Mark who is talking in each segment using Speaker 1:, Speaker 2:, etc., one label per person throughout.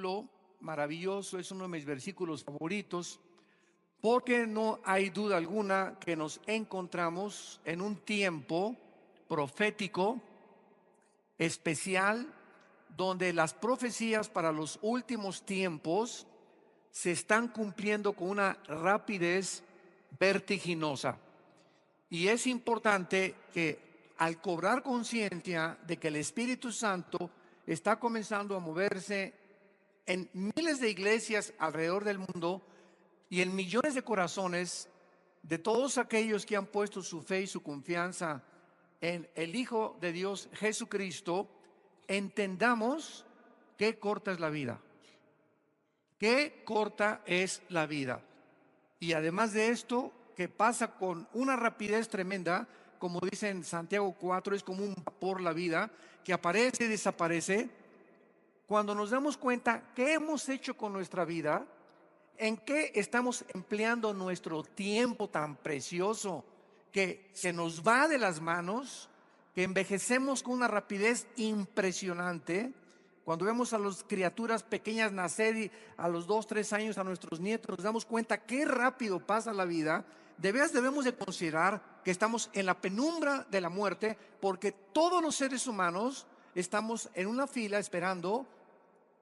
Speaker 1: versículo maravilloso, es uno de mis versículos favoritos, porque no hay duda alguna que nos encontramos en un tiempo profético especial, donde las profecías para los últimos tiempos se están cumpliendo con una rapidez vertiginosa. Y es importante que al cobrar conciencia de que el Espíritu Santo está comenzando a moverse en miles de iglesias alrededor del mundo y en millones de corazones de todos aquellos que han puesto su fe y su confianza en el Hijo de Dios Jesucristo, entendamos qué corta es la vida. Qué corta es la vida. Y además de esto, que pasa con una rapidez tremenda, como dice en Santiago 4, es como un vapor la vida, que aparece y desaparece. Cuando nos damos cuenta qué hemos hecho con nuestra vida, en qué estamos empleando nuestro tiempo tan precioso, que se nos va de las manos, que envejecemos con una rapidez impresionante. Cuando vemos a las criaturas pequeñas nacer y a los 2, 3 años a nuestros nietos, nos damos cuenta qué rápido pasa la vida. De veras debemos de considerar que estamos en la penumbra de la muerte, porque todos los seres humanos estamos en una fila esperando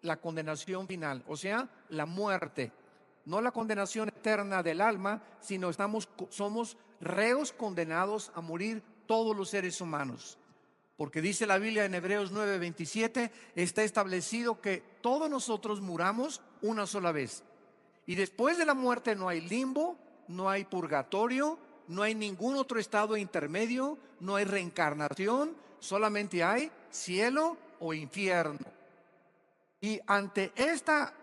Speaker 1: la condenación final, o sea, la muerte. No la condenación eterna del alma, sino somos reos condenados a morir todos los seres humanos. Porque dice la Biblia en Hebreos 9:27, está establecido que todos nosotros muramos una sola vez. Y después de la muerte no hay limbo, no hay purgatorio, no hay ningún otro estado intermedio, no hay reencarnación, solamente hay cielo o infierno. Y ante esta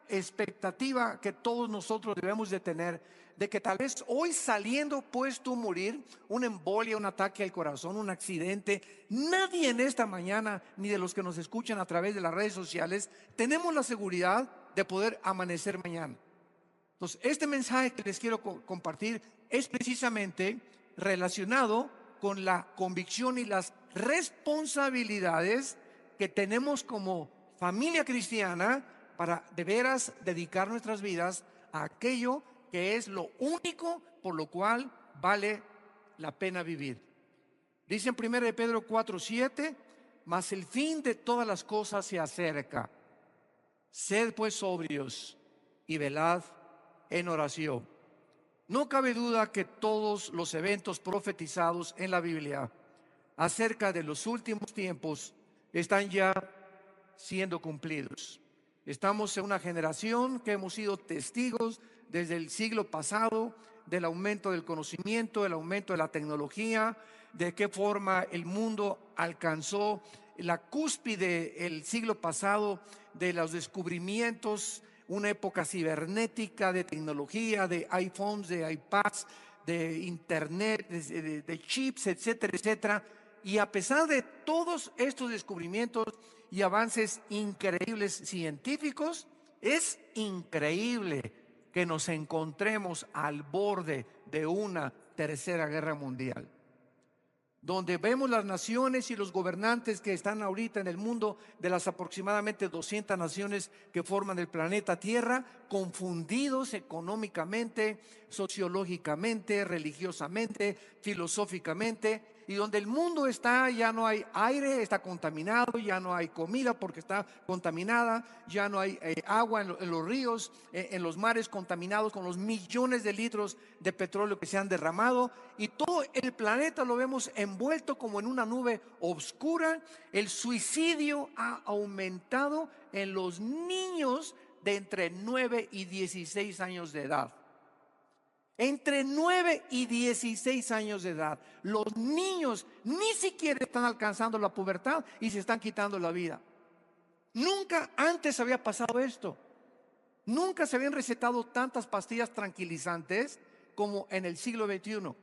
Speaker 1: expectativa que todos nosotros debemos de tener, de que tal vez hoy saliendo puedes tú morir, una embolia, un ataque al corazón, un accidente, nadie en esta mañana, ni de los que nos escuchan a través de las redes sociales, tenemos la seguridad de poder amanecer mañana. Entonces, este mensaje que les quiero compartir es precisamente relacionado con la convicción y las responsabilidades que tenemos como familia cristiana para de veras dedicar nuestras vidas a aquello que es lo único por lo cual vale la pena vivir. Dice en 1 Pedro 4:7, mas el fin de todas las cosas se acerca. Sed pues sobrios y velad en oración. No cabe duda que todos los eventos profetizados en la Biblia acerca de los últimos tiempos están ya siendo cumplidos. Estamos en una generación que hemos sido testigos desde el siglo pasado del aumento del conocimiento, del aumento de la tecnología, de qué forma el mundo alcanzó la cúspide el siglo pasado de los descubrimientos, una época cibernética de tecnología, de iPhones, de iPads, de internet, de chips, etcétera, etcétera. Y a pesar de todos estos descubrimientos y avances increíbles científicos, es increíble que nos encontremos al borde de una tercera guerra mundial, donde vemos las naciones y los gobernantes que están ahorita en el mundo, de las aproximadamente 200 naciones que forman el planeta Tierra, confundidos económicamente, sociológicamente, religiosamente, filosóficamente, y donde el mundo está, ya no hay aire, está contaminado, ya no hay comida porque está contaminada, ya no hay agua en los ríos, en los mares contaminados con los millones de litros de petróleo que se han derramado, y todo el planeta lo vemos envuelto como en una nube oscura. El suicidio ha aumentado en los niños de entre 9 y 16 años de edad. Entre 9 y 16 años de edad, los niños ni siquiera están alcanzando la pubertad y se están quitando la vida. Nunca antes había pasado esto. Nunca se habían recetado tantas pastillas tranquilizantes como en el siglo XXI.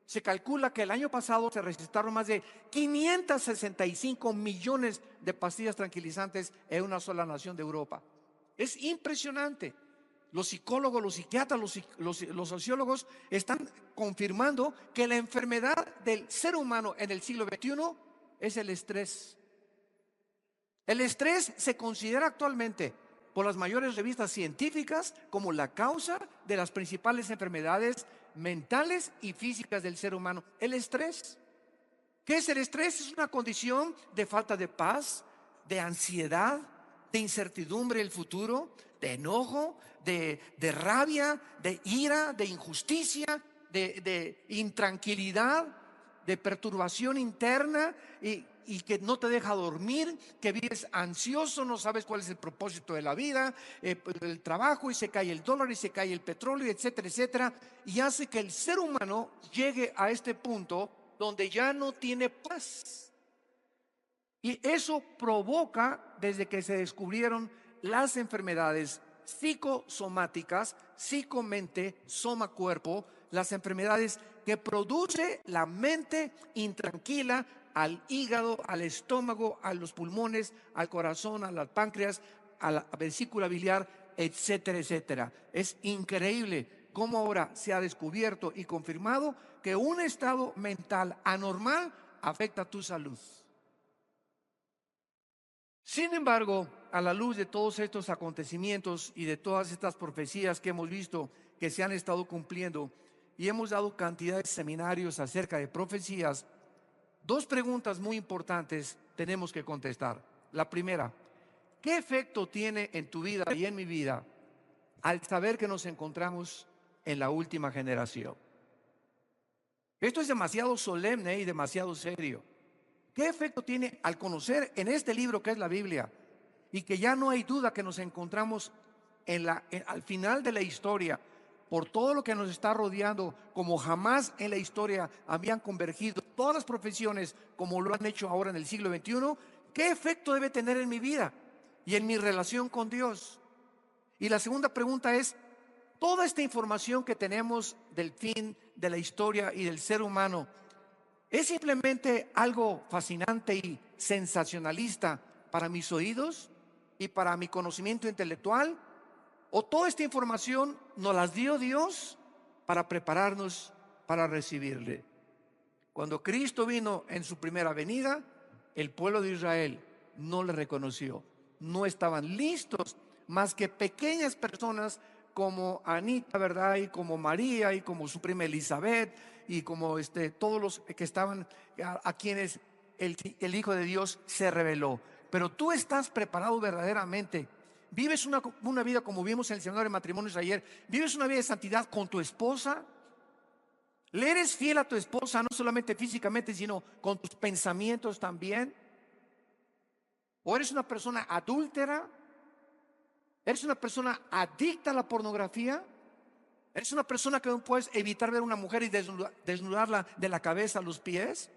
Speaker 1: Se calcula que el año pasado se recetaron más de 565 millones de pastillas tranquilizantes en una sola nación de Europa. Es impresionante. Los psicólogos, los psiquiatras, los sociólogos están confirmando que la enfermedad del ser humano en el siglo XXI es el estrés. El estrés se considera actualmente por las mayores revistas científicas como la causa de las principales enfermedades mentales y físicas del ser humano: el estrés. ¿Qué es el estrés? Es una condición de falta de paz, de ansiedad, de incertidumbre del futuro, de enojo, de rabia, de ira, de injusticia, de intranquilidad, de perturbación interna, y que no te deja dormir, que vives ansioso, no sabes cuál es el propósito de la vida, el trabajo, y se cae el dólar, y se cae el petróleo, etcétera, etcétera, y hace que el ser humano llegue a este punto donde ya no tiene paz. Y eso provoca, desde que se descubrieron las enfermedades psicosomáticas, psicomente, soma cuerpo, las enfermedades que produce la mente intranquila, al hígado, al estómago, a los pulmones, al corazón, al páncreas, a la vesícula biliar, etcétera, etcétera. Es increíble cómo ahora se ha descubierto y confirmado que un estado mental anormal afecta tu salud. Sin embargo, a la luz de todos estos acontecimientos y de todas estas profecías que hemos visto que se han estado cumpliendo, y hemos dado cantidad de seminarios acerca de profecías, dos preguntas muy importantes tenemos que contestar. La primera: ¿qué efecto tiene en tu vida y en mi vida al saber que nos encontramos en la última generación? Esto es demasiado solemne y demasiado serio. ¿Qué efecto tiene al conocer en este libro que es la Biblia, y que ya no hay duda que nos encontramos al final de la historia, por todo lo que nos está rodeando, como jamás en la historia habían convergido todas las profesiones como lo han hecho ahora en el siglo XXI? ¿Qué efecto debe tener en mi vida y en mi relación con Dios? Y la segunda pregunta es: toda esta información que tenemos del fin de la historia y del ser humano, ¿es simplemente algo fascinante y sensacionalista para mis oídos y para mi conocimiento intelectual? ¿O toda esta información nos las dio Dios para prepararnos para recibirle? Cuando Cristo vino en su primera venida, el pueblo de Israel no le reconoció. No estaban listos, más que pequeñas personas como Anita, ¿verdad? Y como María, y como su prima Elizabeth, y como todos los que estaban, a quienes el Hijo de Dios se reveló. Pero tú estás preparado verdaderamente. Vives una vida, como vimos en el seminario de matrimonios ayer, vives una vida de santidad con tu esposa. ¿Le eres fiel a tu esposa, no solamente físicamente, sino con tus pensamientos también? ¿O eres una persona adúltera? ¿Eres una persona adicta a la pornografía? ¿Eres una persona que no puedes evitar ver a una mujer y desnudarla de la cabeza a los pies?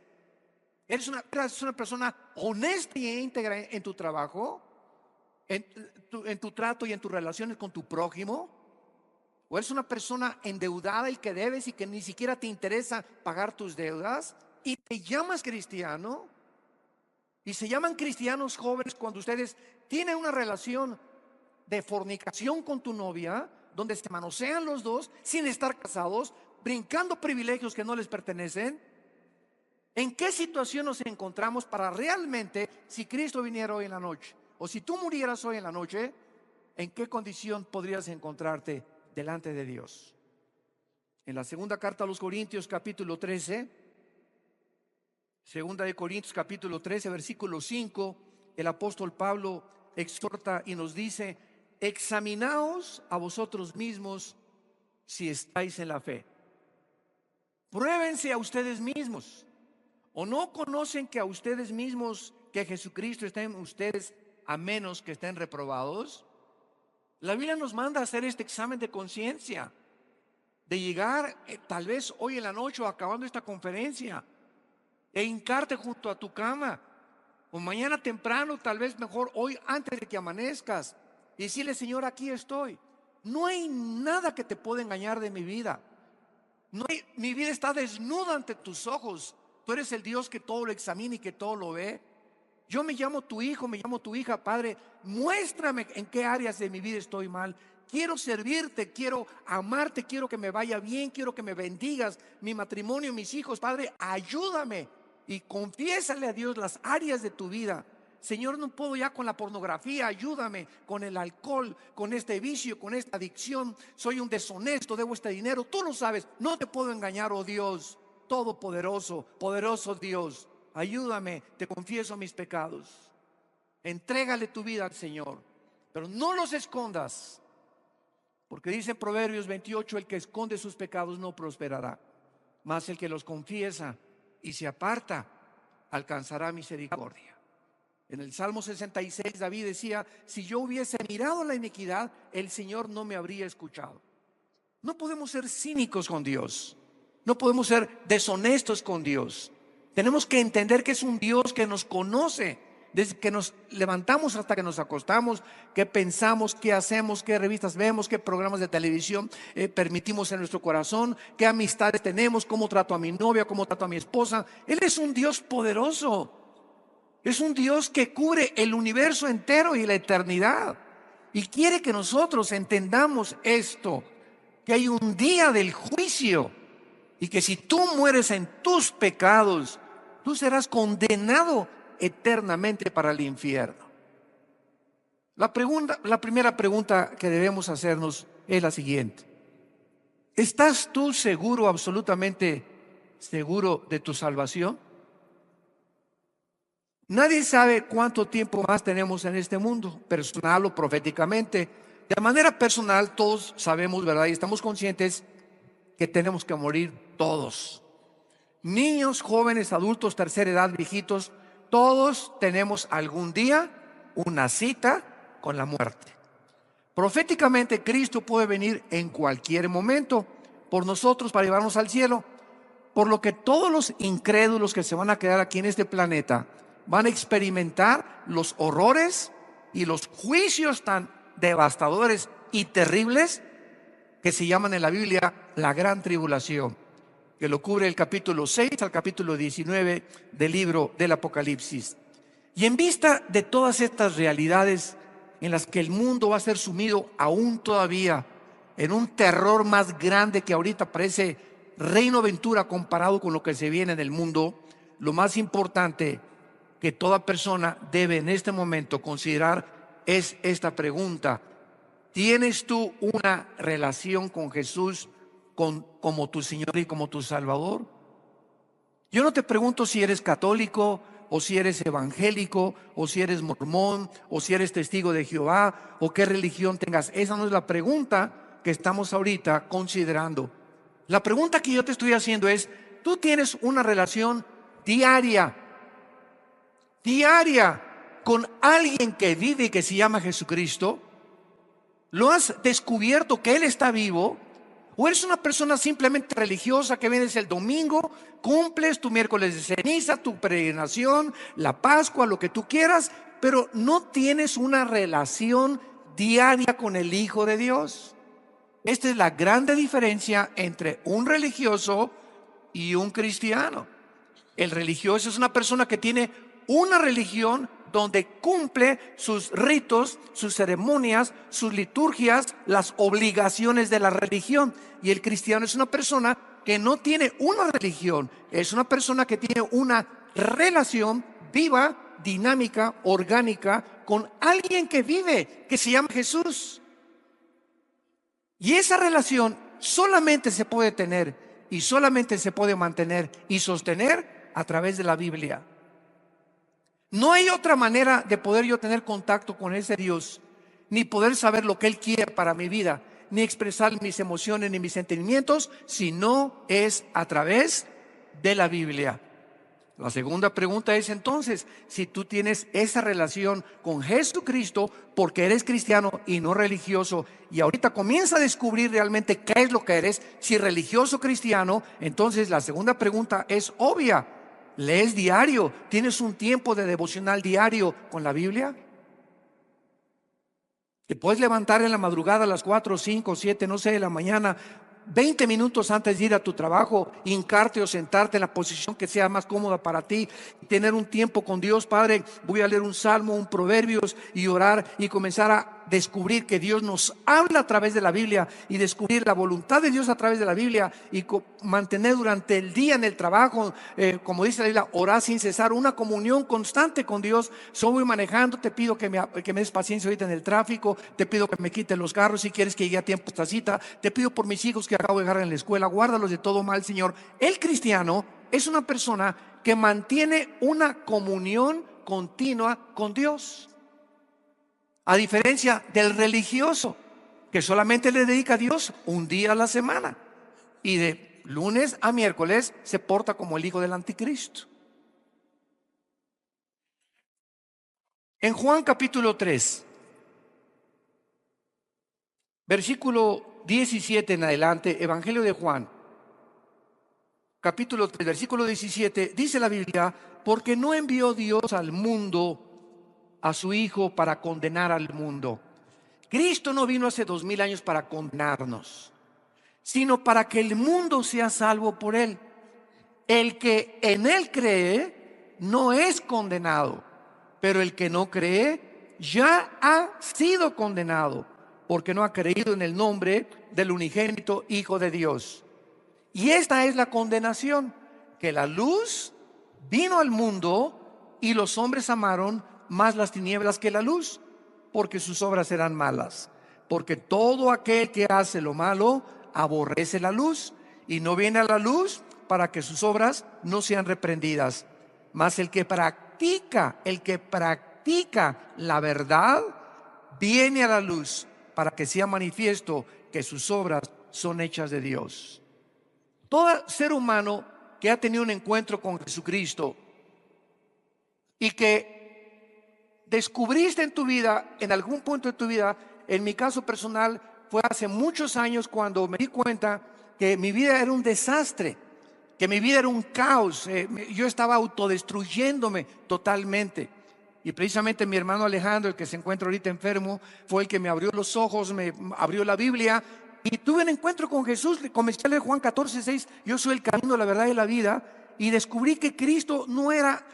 Speaker 1: ¿Eres una persona honesta y íntegra en tu trabajo, en tu trato y en tus relaciones con tu prójimo? ¿O eres una persona endeudada y que debes y que ni siquiera te interesa pagar tus deudas y te llamas cristiano? Y se llaman cristianos jóvenes cuando ustedes tienen una relación de fornicación con tu novia, donde se manosean los dos sin estar casados, brincando privilegios que no les pertenecen. ¿En qué situación nos encontramos para realmente, si Cristo viniera hoy en la noche, o si tú murieras hoy en la noche, en qué condición podrías encontrarte delante de Dios? En la segunda carta a los Corintios, capítulo 13, segunda de Corintios, capítulo 13, versículo 5, el apóstol Pablo exhorta y nos dice: examinaos a vosotros mismos si estáis en la fe. Pruébense a ustedes mismos. ¿O no conocen que a ustedes mismos que Jesucristo está en ustedes, a menos que estén reprobados? La Biblia nos manda a hacer este examen de conciencia, de llegar tal vez hoy en la noche o acabando esta conferencia, e hincarte junto a tu cama, o mañana temprano, tal vez mejor hoy antes de que amanezcas, y decirle: Señor, aquí estoy. No hay nada que te pueda engañar de mi vida. Mi vida está desnuda ante tus ojos. Tú eres el Dios que todo lo examina y que todo lo ve. Yo me llamo tu hijo, me llamo tu hija. Padre, muéstrame en qué áreas de mi vida estoy mal. Quiero servirte, quiero amarte, quiero que me vaya bien, quiero que me bendigas, mi matrimonio, mis hijos. Padre, ayúdame, y confiésale a Dios las áreas de tu vida Señor, no puedo ya con la pornografía, ayúdame con el alcohol, con este vicio, con esta adicción. Soy un deshonesto, debo este dinero. Tú lo sabes, no te puedo engañar, oh Dios todopoderoso, poderoso Dios. Ayúdame, te confieso mis pecados. Entrégale tu vida al Señor, pero no los escondas, porque dice en Proverbios 28: el que esconde sus pecados no prosperará, mas el que los confiesa y se aparta alcanzará misericordia. En el Salmo 66 David decía: si yo hubiese mirado la iniquidad, el Señor no me habría escuchado. No podemos ser cínicos con Dios, no podemos ser deshonestos con Dios. Tenemos que entender que es un Dios que nos conoce desde que nos levantamos hasta que nos acostamos, qué pensamos, qué hacemos, qué revistas vemos, qué programas de televisión permitimos en nuestro corazón, qué amistades tenemos, cómo trato a mi novia, cómo trato a mi esposa. Él es un Dios poderoso. Es un Dios que cubre el universo entero y la eternidad. Y quiere que nosotros entendamos esto, que hay un día del juicio y que si tú mueres en tus pecados, tú serás condenado eternamente para el infierno. La primera pregunta que debemos hacernos es la siguiente: ¿estás tú seguro, absolutamente seguro de tu salvación? Nadie sabe cuánto tiempo más tenemos en este mundo, personal o proféticamente. De manera personal, todos sabemos, ¿verdad? Y estamos conscientes que tenemos que morir todos. Niños, jóvenes, adultos, tercera edad, viejitos, todos tenemos algún día una cita con la muerte. Proféticamente, Cristo puede venir en cualquier momento por nosotros para llevarnos al cielo, por lo que todos los incrédulos que se van a quedar aquí en este planeta van a experimentar los horrores y los juicios tan devastadores y terribles que se llaman en la Biblia la gran tribulación, que lo cubre el capítulo 6 al capítulo 19 del libro del Apocalipsis. Y en vista de todas estas realidades en las que el mundo va a ser sumido aún todavía en un terror más grande que ahorita parece reino aventura comparado con lo que se viene en el mundo, lo más importante que toda persona debe en este momento considerar es esta pregunta: ¿tienes tú una relación con Jesús como tu Señor y como tu Salvador? Yo no te pregunto si eres católico o si eres evangélico o si eres mormón o si eres testigo de Jehová o qué religión tengas. Esa no es la pregunta que estamos ahorita considerando. La pregunta que yo te estoy haciendo es: ¿tú tienes una relación diaria con alguien que vive y que se llama Jesucristo? ¿Lo has descubierto que Él está vivo? ¿O eres una persona simplemente religiosa que vienes el domingo, cumples tu miércoles de ceniza, tu peregrinación, la Pascua, lo que tú quieras, pero no tienes una relación diaria con el Hijo de Dios? Esta es la grande diferencia entre un religioso y un cristiano. El religioso es una persona que tiene una religión donde cumple sus ritos, sus ceremonias, sus liturgias, las obligaciones de la religión. Y el cristiano es una persona que no tiene una religión, es una persona que tiene una relación viva, dinámica, orgánica con alguien que vive, que se llama Jesús. Y esa relación solamente se puede tener y solamente se puede mantener y sostener a través de la Biblia. No hay otra manera de poder yo tener contacto con ese Dios, ni poder saber lo que Él quiere para mi vida, ni expresar mis emociones ni mis sentimientos, si no es a través de la Biblia. La segunda pregunta es entonces: si tú tienes esa relación con Jesucristo porque eres cristiano y no religioso, y ahorita comienza a descubrir realmente qué es lo que eres, si religioso o cristiano, entonces la segunda pregunta es obvia: ¿lees diario? ¿Tienes un tiempo de devocional diario con la Biblia? ¿Te puedes levantar en la madrugada a las 4, 5, 7, no sé, de la mañana, 20 minutos antes de ir a tu trabajo, hincarte o sentarte en la posición que sea más cómoda para ti, tener un tiempo con Dios. Padre, voy a leer un salmo, un proverbios y orar y comenzar a descubrir que Dios nos habla a través de la Biblia y descubrir la voluntad de Dios a través de la Biblia y mantener durante el día en el trabajo, como dice la Biblia, orar sin cesar, una comunión constante con Dios. So voy manejando, te pido que me des paciencia ahorita en el tráfico, te pido que me quiten los carros si quieres que llegue a tiempo a esta cita, te pido por mis hijos que acabo de dejar en la escuela, guárdalos de todo mal, Señor. El cristiano es una persona que mantiene una comunión continua con Dios, a diferencia del religioso que solamente le dedica a Dios un día a la semana y de lunes a miércoles se porta como el hijo del anticristo. En Juan capítulo 3, versículo 17 en adelante, Evangelio de Juan, capítulo 3, versículo 17, dice la Biblia: porque no envió Dios al mundo a su Hijo para condenar al mundo. Cristo no vino hace 2000 años para condenarnos, sino para que el mundo sea salvo por Él. El que en Él cree no es condenado, pero el que no cree ya ha sido condenado, porque no ha creído en el nombre del unigénito Hijo de Dios. Y esta es la condenación, que la luz vino al mundo y los hombres amaron más las tinieblas que la luz, porque sus obras eran malas. Porque todo aquel que hace lo malo aborrece la luz y no viene a la luz para que sus obras no sean reprendidas. Mas el que practica la verdad viene a la luz para que sea manifiesto que sus obras son hechas de Dios. Todo ser humano que ha tenido un encuentro con Jesucristo y que descubriste en tu vida, en algún punto de tu vida, en mi caso personal fue hace muchos años cuando me di cuenta que mi vida era un desastre, que mi vida era un caos, yo estaba autodestruyéndome totalmente. Y precisamente mi hermano Alejandro, el que se encuentra ahorita enfermo, fue el que me abrió los ojos, me abrió la Biblia y tuve un encuentro con Jesús. Le comencé a leer Juan 14:6, yo soy el camino, la verdad y la vida, y descubrí que Cristo no era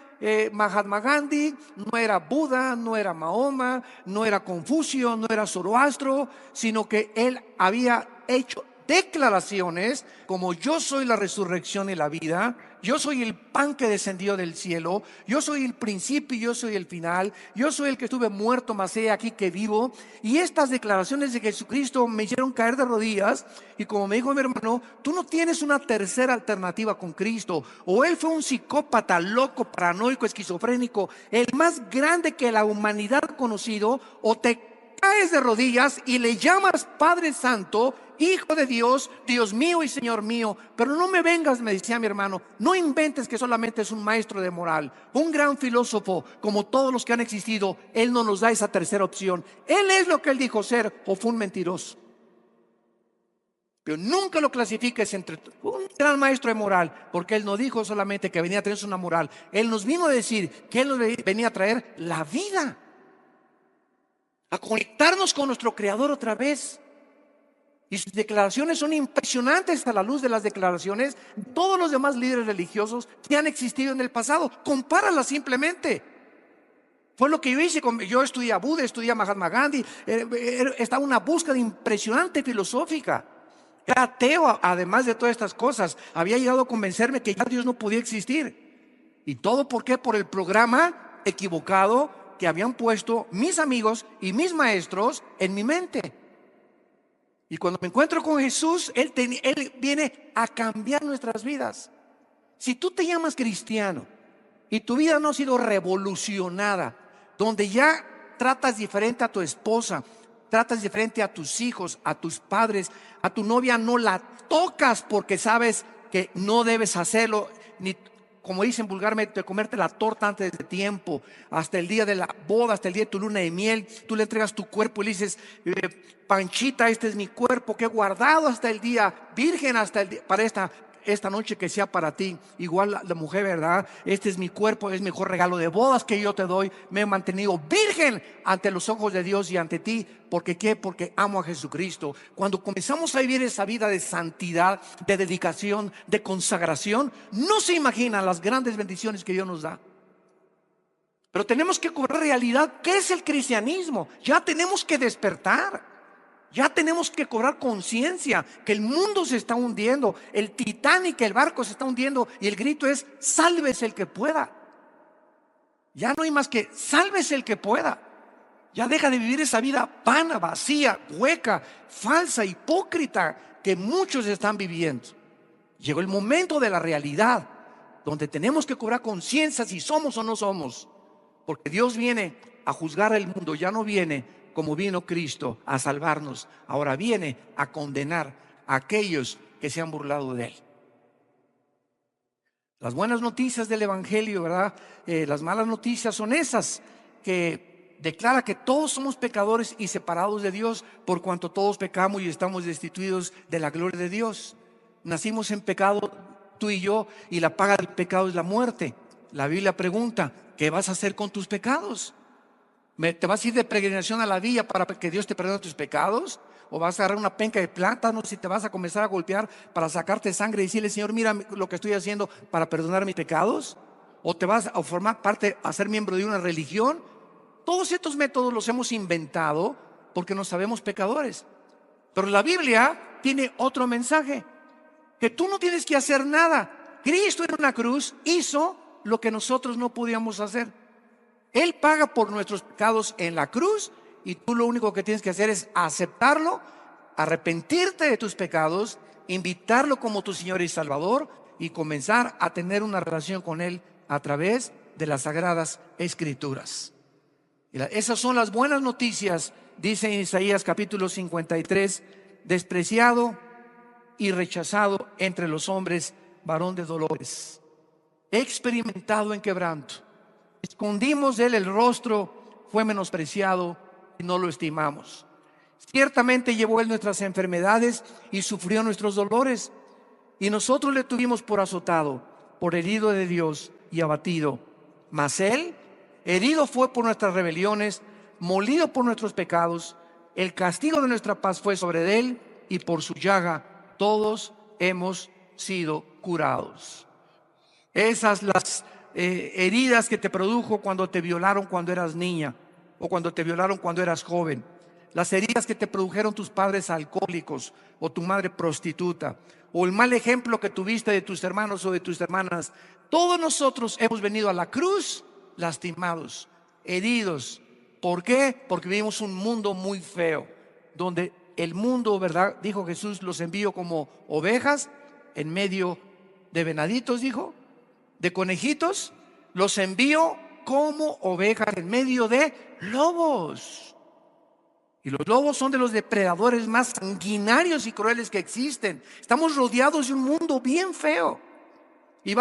Speaker 1: Mahatma Gandhi, no era Buda, no era Mahoma, no era Confucio, no era Zoroastro, sino que Él había hecho declaraciones como: yo soy la resurrección y la vida, yo soy el pan que descendió del cielo, yo soy el principio y yo soy el final, yo soy el que estuve muerto, mas he aquí que vivo. Y estas declaraciones de Jesucristo me hicieron caer de rodillas. Y como me dijo mi hermano, tú no tienes una tercera alternativa con Cristo. O Él fue un psicópata, loco, paranoico, esquizofrénico, el más grande que la humanidad ha conocido, o te caes de rodillas y le llamas Padre Santo, Hijo de Dios, Dios mío y Señor mío. Pero no me vengas, me decía mi hermano, no inventes que solamente es un maestro de moral, un gran filósofo como todos los que han existido. Él no nos da esa tercera opción. Él es lo que Él dijo ser, o fue un mentiroso. Pero nunca lo clasifiques entre un gran maestro de moral, porque Él no dijo solamente que venía a traer una moral. Él nos vino a decir que Él nos venía a traer la vida, a conectarnos con nuestro Creador otra vez. Y sus declaraciones son impresionantes a la luz de las declaraciones de todos los demás líderes religiosos que han existido en el pasado. Compáralas simplemente. Fue lo que yo hice. Yo estudié a Buda, estudié a Mahatma Gandhi. Estaba en una búsqueda impresionante filosófica. Era ateo, además de todas estas cosas. Había llegado a convencerme que ya Dios no podía existir. ¿Y todo por qué? Por el programa equivocado que habían puesto mis amigos y mis maestros en mi mente. Y cuando me encuentro con Jesús, Él viene a cambiar nuestras vidas. Si tú te llamas cristiano y tu vida no ha sido revolucionada, donde ya tratas diferente a tu esposa, tratas diferente a tus hijos, a tus padres, a tu novia no la tocas porque sabes que no debes hacerlo, ni, como dicen vulgarmente, comerte la torta antes de tiempo, hasta el día de la boda, hasta el día de tu luna de miel. Tú le entregas tu cuerpo y le dices: Panchita, este es mi cuerpo que he guardado hasta el día virgen, hasta el día, para esta esta noche que sea para ti. Igual la mujer, ¿verdad? Este es mi cuerpo, es el mejor regalo de bodas que yo te doy. Me he mantenido virgen ante los ojos de Dios y ante ti. ¿Por qué? Porque amo a Jesucristo. Cuando comenzamos a vivir esa vida de santidad, de dedicación, de consagración, no se imaginan las grandes bendiciones que Dios nos da. Pero tenemos que cobrar realidad. ¿Qué es el cristianismo? Ya tenemos que despertar. Ya tenemos que cobrar conciencia que el mundo se está hundiendo. El Titanic, el barco se está hundiendo. Y el grito es: sálvese el que pueda. Ya no hay más que sálvese el que pueda. Ya deja de vivir esa vida vana, vacía, hueca, falsa, hipócrita que muchos están viviendo. Llegó el momento de la realidad, donde tenemos que cobrar conciencia si somos o no somos. Porque Dios viene a juzgar al mundo. Ya no viene como vino Cristo a salvarnos. Ahora viene a condenar a aquellos que se han burlado de Él. Las buenas noticias del Evangelio, ¿verdad? Las malas noticias son esas, que declara que todos somos pecadores y separados de Dios, por cuanto todos pecamos y estamos destituidos de la gloria de Dios. Nacimos en pecado, tú y yo, y la paga del pecado es la muerte. La Biblia pregunta: ¿qué vas a hacer con tus pecados? ¿Te vas a ir de peregrinación a la villa para que Dios te perdone tus pecados? ¿O vas a agarrar una penca de plátanos y te vas a comenzar a golpear para sacarte sangre y decirle: Señor, mira lo que estoy haciendo para perdonar mis pecados? ¿O te vas a formar parte, a ser miembro de una religión? Todos estos métodos los hemos inventado porque nos sabemos pecadores. Pero la Biblia tiene otro mensaje: que tú no tienes que hacer nada. Cristo en una cruz hizo lo que nosotros no podíamos hacer. Él paga por nuestros pecados en la cruz, y tú lo único que tienes que hacer es aceptarlo, arrepentirte de tus pecados, invitarlo como tu Señor y Salvador, y comenzar a tener una relación con Él a través de las Sagradas Escrituras. Esas son las buenas noticias. Dice en Isaías capítulo 53: despreciado y rechazado entre los hombres, varón de dolores, experimentado en quebranto. Escondimos de Él el rostro, fue menospreciado y no lo estimamos. Ciertamente llevó Él nuestras enfermedades y sufrió nuestros dolores, y nosotros le tuvimos por azotado, por herido de Dios y abatido. Mas Él herido fue por nuestras rebeliones, molido por nuestros pecados. El castigo de nuestra paz fue sobre Él, y por su llaga todos hemos sido curados. Esas las heridas que te produjo cuando te violaron cuando eras niña, o cuando te violaron cuando eras joven. Las heridas que te produjeron tus padres alcohólicos, o tu madre prostituta, o el mal ejemplo que tuviste de tus hermanos o de tus hermanas. Todos nosotros hemos venido a la cruz lastimados, heridos. ¿Por qué? Porque vivimos un mundo muy feo, donde el mundo, ¿verdad?, dijo Jesús, los envío como ovejas en medio de venaditos, dijo, de conejitos. Los envío como ovejas en medio de lobos. Y los lobos son de los depredadores más sanguinarios y crueles que existen. Estamos rodeados de un mundo bien feo. Y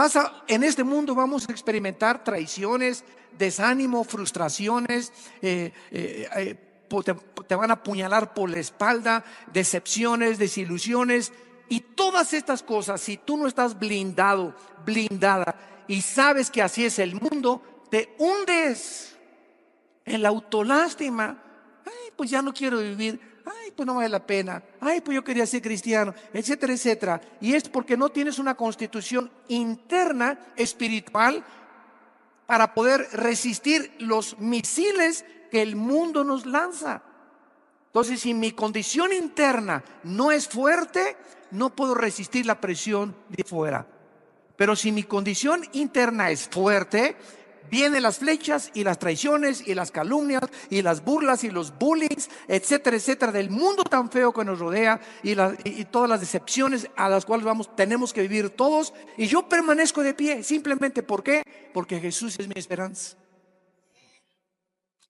Speaker 1: en este mundo vamos a experimentar traiciones, desánimo, frustraciones, te van a apuñalar por la espalda, decepciones, desilusiones. Y todas estas cosas, si tú no estás blindado, blindada, y sabes que así es el mundo, te hundes en la autolástima. Ay, pues ya no quiero vivir. Ay, pues no vale la pena. Ay, pues yo quería ser cristiano, etcétera, etcétera. Y es porque no tienes una constitución interna espiritual para poder resistir los misiles que el mundo nos lanza. Entonces, si mi condición interna no es fuerte, no puedo resistir la presión de fuera. Pero si mi condición interna es fuerte, vienen las flechas y las traiciones y las calumnias y las burlas y los bullies, etcétera, etcétera, del mundo tan feo que nos rodea, y todas las decepciones a las cuales tenemos que vivir todos. Y yo permanezco de pie, simplemente ¿por qué? Porque Jesús es mi esperanza.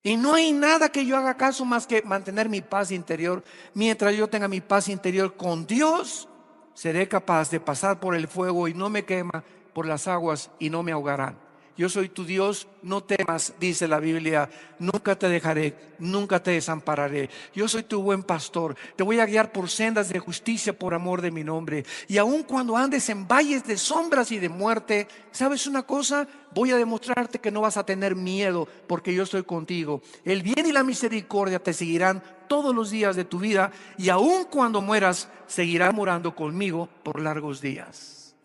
Speaker 1: Y no hay nada que yo haga caso más que mantener mi paz interior. Mientras yo tenga mi paz interior con Dios, seré capaz de pasar por el fuego y no me quema, por las aguas y no me ahogarán. Yo soy tu Dios, no temas, dice la Biblia. Nunca te dejaré, nunca te desampararé. Yo soy tu buen pastor. Te voy a guiar por sendas de justicia por amor de mi nombre. Y aun cuando andes en valles de sombras y de muerte, ¿sabes una cosa? Voy a demostrarte que no vas a tener miedo, porque yo estoy contigo. El bien y la misericordia te seguirán todos los días de tu vida, y aun cuando mueras, seguirás morando conmigo por largos días.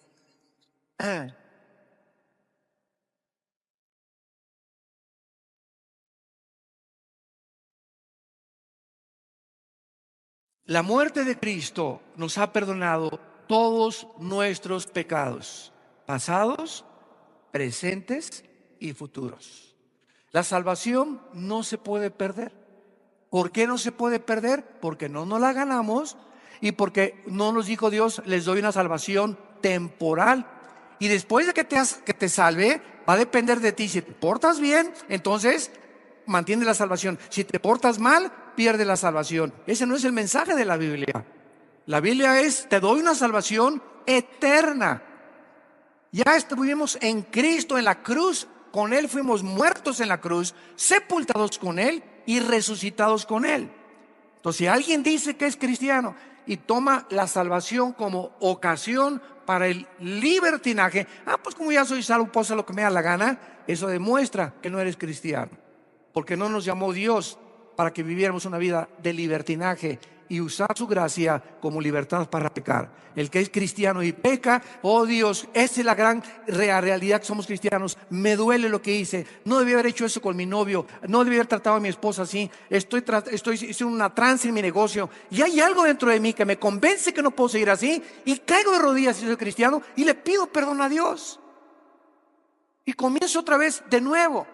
Speaker 1: La muerte de Cristo nos ha perdonado todos nuestros pecados, pasados, presentes y futuros. La salvación no se puede perder. ¿Por qué no se puede perder? Porque no nos la ganamos y porque no nos dijo Dios, les doy una salvación temporal. Y después de que te salve, va a depender de ti. Si te portas bien, entonces mantiene la salvación. Si te portas mal, pierde la salvación. Ese no es el mensaje de la Biblia. La Biblia es, te doy una salvación eterna. Ya estuvimos en Cristo en la cruz. Con Él fuimos muertos en la cruz, sepultados con Él y resucitados con Él. Entonces, si alguien dice que es cristiano y toma la salvación como ocasión para el libertinaje, pues como ya soy salvo, puedo hacer lo que me da la gana, eso demuestra que no eres cristiano. Porque no nos llamó Dios para que viviéramos una vida de libertinaje y usar su gracia como libertad para pecar. El que es cristiano y peca, oh Dios, esa es la gran realidad que somos cristianos. Me duele lo que hice. No debí haber hecho eso con mi novio. No debí haber tratado a mi esposa así. Estoy hice una trance en mi negocio. Y hay algo dentro de mí que me convence que no puedo seguir así. Y caigo de rodillas si soy cristiano y le pido perdón a Dios. Y comienzo otra vez de nuevo.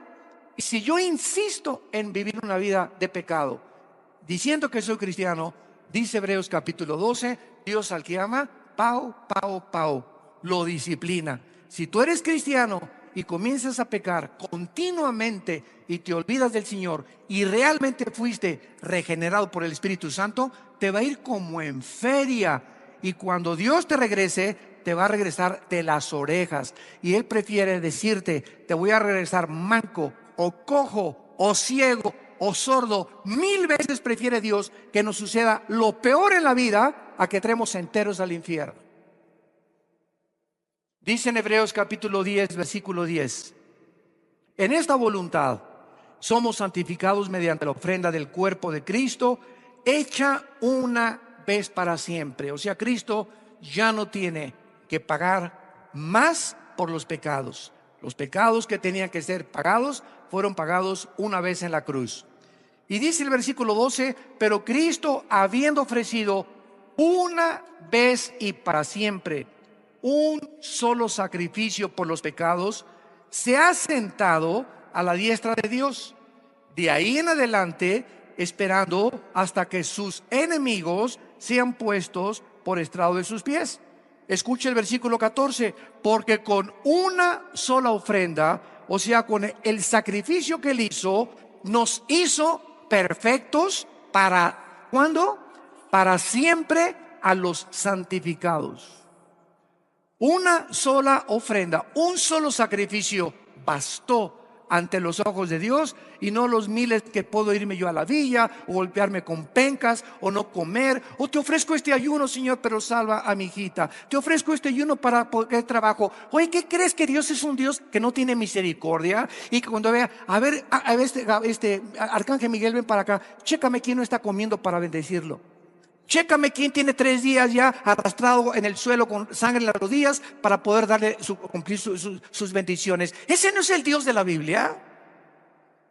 Speaker 1: Y si yo insisto en vivir una vida de pecado, diciendo que soy cristiano, dice Hebreos capítulo 12, Dios al que ama, lo disciplina. Si tú eres cristiano y comienzas a pecar continuamente y te olvidas del Señor y realmente fuiste regenerado por el Espíritu Santo, te va a ir como en feria. Y cuando Dios te regrese, te va a regresar de las orejas. Y Él prefiere decirte, te voy a regresar manco, o cojo, o ciego, o sordo. 1000 veces prefiere Dios que nos suceda lo peor en la vida a que entremos enteros al infierno. Dice en Hebreos capítulo 10, versículo 10: en esta voluntad somos santificados mediante la ofrenda del cuerpo de Cristo, hecha una vez para siempre. O sea, Cristo ya no tiene que pagar más por los pecados. Los pecados que tenían que ser pagados fueron pagados una vez en la cruz. Y dice el versículo 12: pero Cristo, habiendo ofrecido una vez y para siempre un solo sacrificio por los pecados, se ha sentado a la diestra de Dios. De ahí en adelante, esperando hasta que sus enemigos sean puestos por estrado de sus pies. Escuche el versículo 14: porque con una sola ofrenda, o sea, con el sacrificio que Él hizo, nos hizo perfectos para, ¿cuándo? Para siempre a los santificados. Una sola ofrenda, un solo sacrificio bastó ante los ojos de Dios, y no los miles que puedo irme yo a la villa o golpearme con pencas o no comer. O te ofrezco este ayuno, Señor, pero salva a mi hijita. Te ofrezco este ayuno para poder trabajo. Oye, ¿qué crees? Que Dios es un Dios que no tiene misericordia, y que cuando vea, a ver, este Arcángel Miguel, ven para acá, chécame quién no está comiendo para bendecirlo. Chécame quién tiene 3 días ya arrastrado en el suelo con sangre en las rodillas para poder darle cumplir sus bendiciones. Ese no es el Dios de la Biblia.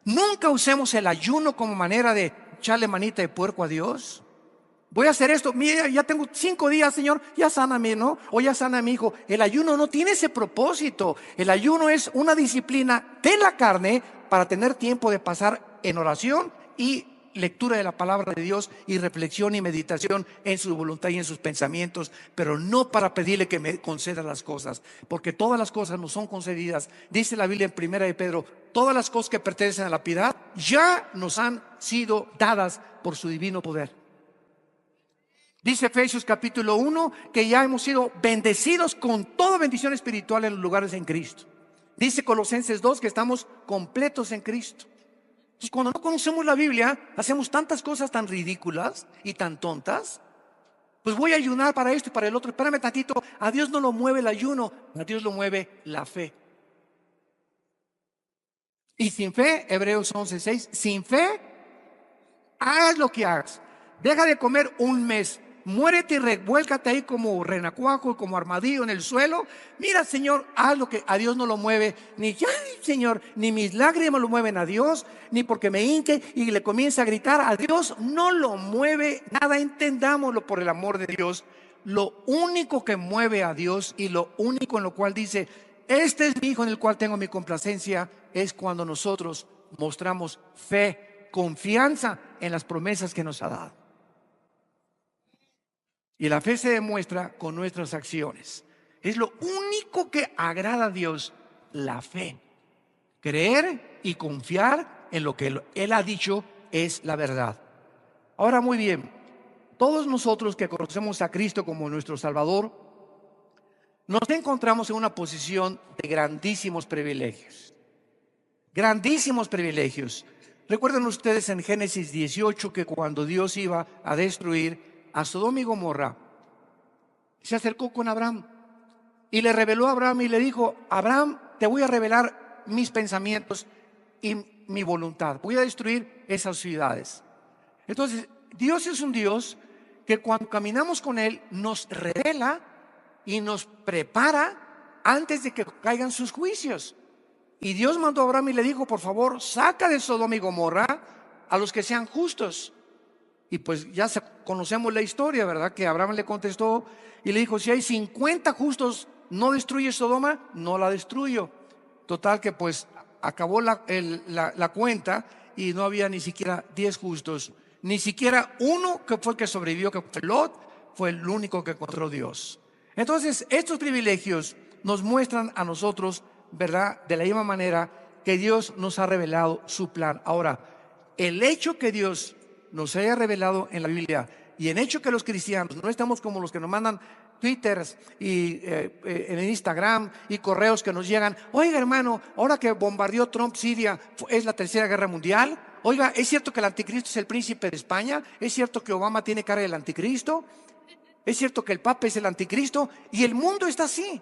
Speaker 1: Nunca usemos el ayuno como manera de echarle manita de puerco a Dios. Voy a hacer esto, mira, ya tengo 5 días, Señor, ya sáname, ¿no? O ya sana a mi hijo. El ayuno no tiene ese propósito. El ayuno es una disciplina de la carne para tener tiempo de pasar en oración y lectura de la palabra de Dios, y reflexión y meditación en su voluntad y en sus pensamientos, pero no para pedirle que me conceda las cosas, porque todas las cosas nos son concedidas. Dice la Biblia en Primera de Pedro: todas las cosas que pertenecen a la piedad ya nos han sido dadas por su divino poder. Dice Efesios capítulo 1 que ya hemos sido bendecidos con toda bendición espiritual en los lugares en Cristo. Dice Colosenses 2 que estamos completos en Cristo. Entonces, cuando no conocemos la Biblia, hacemos tantas cosas tan ridículas y tan tontas. Pues voy a ayunar para esto y para el otro. Espérame tantito, a Dios no lo mueve el ayuno, a Dios lo mueve la fe. Y sin fe, Hebreos 11:6, sin fe, hagas lo que hagas. Deja de comer un mes. Muérete y revuélcate ahí como renacuajo, como armadillo en el suelo. Mira, Señor, haz lo que a Dios no lo mueve. Ni ya, Señor, ni mis lágrimas lo mueven a Dios, ni porque me hinque y le comience a gritar. A Dios no lo mueve nada. Entendámoslo por el amor de Dios. Lo único que mueve a Dios y lo único en lo cual dice, este es mi hijo en el cual tengo mi complacencia, es cuando nosotros mostramos fe, confianza en las promesas que nos ha dado. Y la fe se demuestra con nuestras acciones. Es lo único que agrada a Dios, la fe. Creer y confiar en lo que Él ha dicho es la verdad. Ahora, muy bien, todos nosotros que conocemos a Cristo como nuestro Salvador, nos encontramos en una posición de grandísimos privilegios. Grandísimos privilegios. Recuerden ustedes en Génesis 18 que cuando Dios iba a destruir a Sodoma y Gomorra, se acercó con Abraham y le reveló a Abraham y le dijo: Abraham, te voy a revelar mis pensamientos y mi voluntad. Voy a destruir esas ciudades. Entonces, Dios es un Dios que cuando caminamos con Él nos revela y nos prepara antes de que caigan sus juicios. Y Dios mandó a Abraham y le dijo: por favor, saca de Sodoma y Gomorra a los que sean justos. Y pues ya conocemos la historia, ¿verdad? Que Abraham le contestó y le dijo: si hay 50 justos, ¿no destruye Sodoma? No la destruyo. Total que pues acabó la cuenta y no había ni siquiera 10 justos. Ni siquiera uno que fue el que sobrevivió, que fue Lot, fue el único que encontró Dios. Entonces, estos privilegios nos muestran a nosotros, ¿verdad?, de la misma manera que Dios nos ha revelado su plan. Ahora, el hecho que Dios nos haya revelado en la Biblia y en hecho que los cristianos no estamos como los que nos mandan twitters y en Instagram y correos que nos llegan: oiga, hermano, ahora que bombardeó Trump Siria, ¿es la tercera guerra mundial? Oiga, ¿es cierto que el anticristo es el príncipe de España? ¿Es cierto que Obama tiene cara del anticristo? ¿Es cierto que el Papa es el anticristo? Y el mundo está así,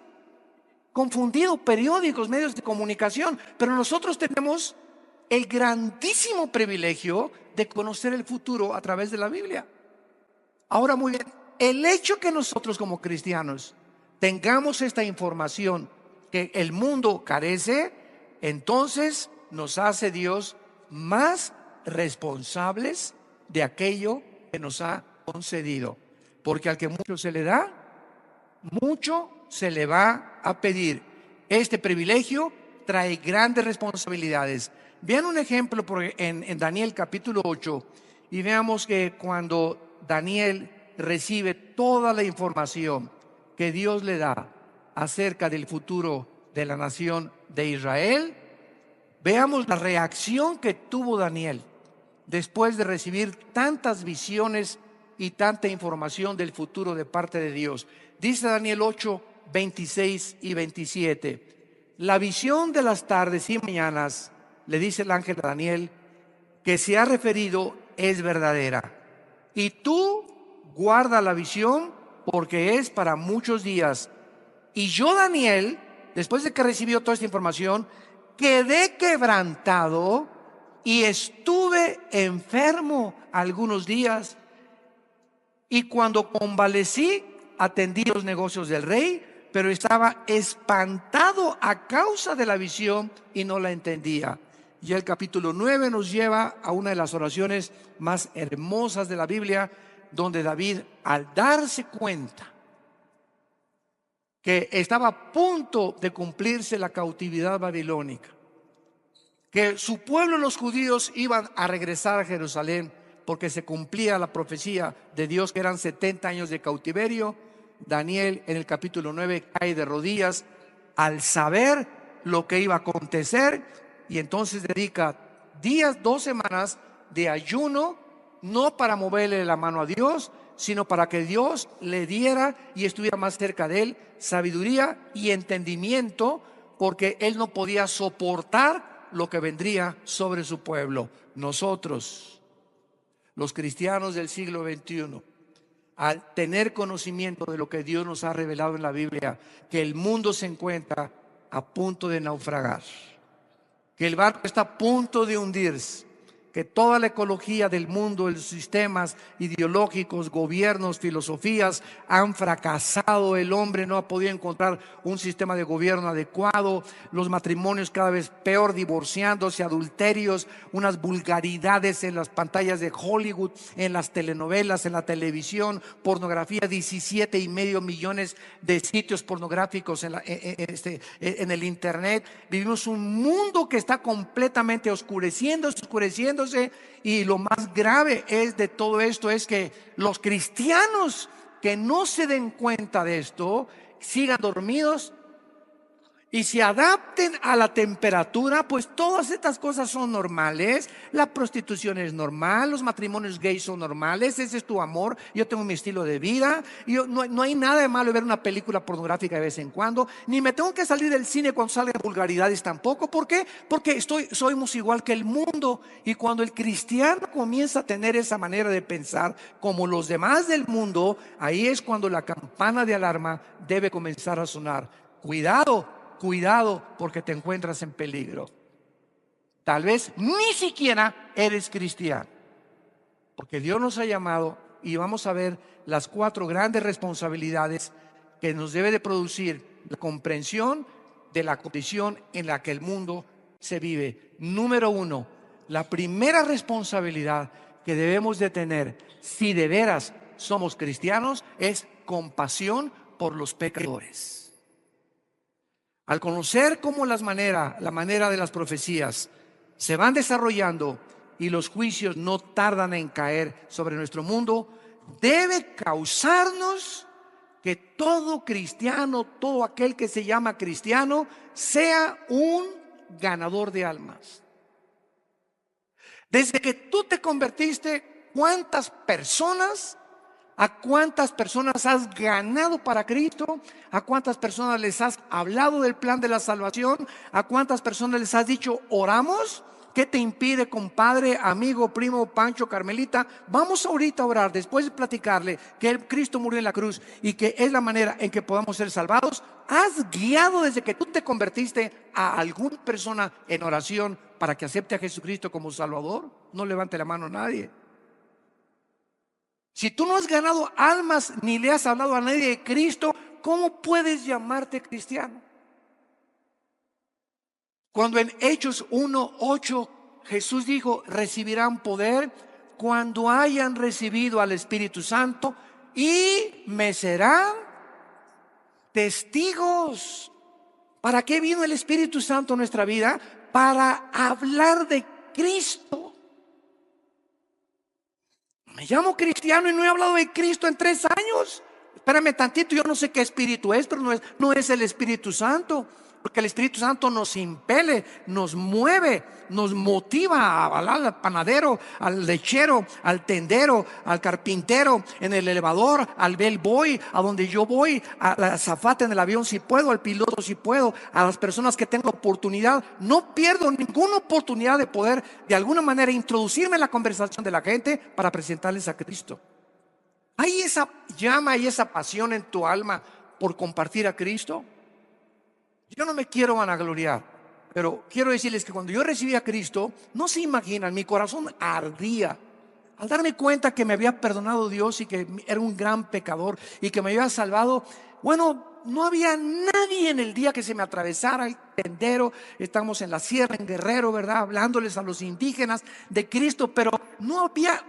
Speaker 1: confundido, periódicos, medios de comunicación. Pero nosotros tenemos el grandísimo privilegio de conocer el futuro a través de la Biblia. Ahora, muy bien, el hecho que nosotros como cristianos tengamos esta información que el mundo carece, entonces nos hace Dios más responsables de aquello que nos ha concedido. Porque al que mucho se le da, mucho se le va a pedir. Este privilegio trae grandes responsabilidades. Vean un ejemplo en Daniel capítulo 8 y veamos que cuando Daniel recibe toda la información que Dios le da acerca del futuro de la nación de Israel, veamos la reacción que tuvo Daniel después de recibir tantas visiones y tanta información del futuro de parte de Dios. Dice Daniel 8, 26 y 27. La visión de las tardes y mañanas, le dice el ángel a Daniel, que se ha referido es verdadera. Y tú guarda la visión porque es para muchos días. Y yo, Daniel, después de que recibió toda esta información, quedé quebrantado y estuve enfermo algunos días. Y cuando convalecí, atendí los negocios del rey, pero estaba espantado a causa de la visión y no la entendía. Y el capítulo 9 nos lleva a una de las oraciones más hermosas de la Biblia, donde David, al darse cuenta que estaba a punto de cumplirse la cautividad babilónica, que su pueblo, los judíos, iban a regresar a Jerusalén porque se cumplía la profecía de Dios que eran 70 años de cautiverio, Daniel en el capítulo 9 cae de rodillas al saber lo que iba a acontecer y entonces dedica días, 2 semanas de ayuno, no para moverle la mano a Dios, sino para que Dios le diera y estuviera más cerca de él sabiduría y entendimiento porque él no podía soportar lo que vendría sobre su pueblo. Nosotros, los cristianos del siglo XXI, al tener conocimiento de lo que Dios nos ha revelado en la Biblia, que el mundo se encuentra a punto de naufragar, que el barco está a punto de hundirse, que toda la ecología del mundo, los sistemas ideológicos, gobiernos, filosofías han fracasado. El hombre no ha podido encontrar un sistema de gobierno adecuado. Los matrimonios cada vez peor, divorciándose, adulterios, unas vulgaridades en las pantallas de Hollywood, en las telenovelas, en la televisión, pornografía, 17,5 millones de sitios pornográficos en el internet. Vivimos un mundo que está completamente oscureciéndose, y lo más grave de todo esto es que los cristianos que no se den cuenta de esto sigan dormidos y se adapten a la temperatura. Pues todas estas cosas son normales. La prostitución es normal, los matrimonios gays son normales, ese es tu amor, yo tengo mi estilo de vida, no hay nada de malo en ver una película pornográfica de vez en cuando, ni me tengo que salir del cine cuando salgan vulgaridades tampoco. ¿Por qué? Porque somos igual que el mundo. Y cuando el cristiano comienza a tener esa manera de pensar como los demás del mundo, ahí es cuando la campana de alarma debe comenzar a sonar. Cuidado, porque te encuentras en peligro. Tal vez ni siquiera eres cristiano, porque Dios nos ha llamado, y vamos a ver las 4 grandes responsabilidades que nos debe de producir la comprensión de la condición en la que el mundo se vive. Número 1, la primera responsabilidad que debemos de tener, si de veras somos cristianos, es compasión por los pecadores. Al conocer cómo la manera de las profecías se van desarrollando y los juicios no tardan en caer sobre nuestro mundo, debe causarnos que todo cristiano, todo aquel que se llama cristiano, sea un ganador de almas. Desde que tú te convertiste, ¿a cuántas personas has ganado para Cristo? ¿A cuántas personas les has hablado del plan de la salvación? ¿A cuántas personas les has dicho, oramos? ¿Qué te impide, compadre, amigo, primo, Pancho, Carmelita? Vamos ahorita a orar, después de platicarle que Cristo murió en la cruz y que es la manera en que podamos ser salvados. ¿Has guiado desde que tú te convertiste a alguna persona en oración para que acepte a Jesucristo como Salvador? No levante la mano nadie. Si tú no has ganado almas ni le has hablado a nadie de Cristo, ¿cómo puedes llamarte cristiano? Cuando en Hechos 1:8 Jesús dijo, recibirán poder cuando hayan recibido al Espíritu Santo y me serán testigos. ¿Para qué vino el Espíritu Santo a nuestra vida? Para hablar de Cristo. Me llamo cristiano y no he hablado de Cristo en 3 años. Espérame tantito, yo no sé qué espíritu es, pero no es el Espíritu Santo. Porque el Espíritu Santo nos impele, nos mueve, nos motiva al panadero, al lechero, al tendero, al carpintero, en el elevador, al bellboy, a donde yo voy, a la azafata en el avión si puedo, al piloto si puedo, a las personas que tengo oportunidad. No pierdo ninguna oportunidad de poder de alguna manera introducirme en la conversación de la gente para presentarles a Cristo. ¿Hay esa llama y esa pasión en tu alma por compartir a Cristo? Yo no me quiero vanagloriar, pero quiero decirles que cuando yo recibí a Cristo, no se imaginan, mi corazón ardía al darme cuenta que me había perdonado Dios y que era un gran pecador y que me había salvado. Bueno, no había nadie en el día que se me atravesara el tendero. Estamos en la sierra, en Guerrero, ¿verdad? Hablándoles a los indígenas de Cristo, pero no había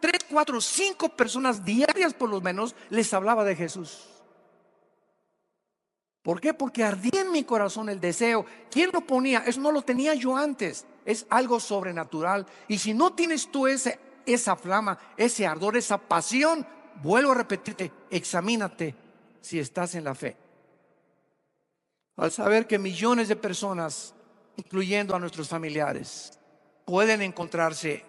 Speaker 1: 3, 4, 5 personas diarias por lo menos les hablaba de Jesús. ¿Por qué? Porque ardía en mi corazón el deseo. ¿Quién lo ponía? Eso no lo tenía yo antes. Es algo sobrenatural. Y si no tienes tú esa flama, ese ardor, esa pasión, vuelvo a repetirte, examínate si estás en la fe. Al saber que millones de personas, incluyendo a nuestros familiares, pueden encontrarse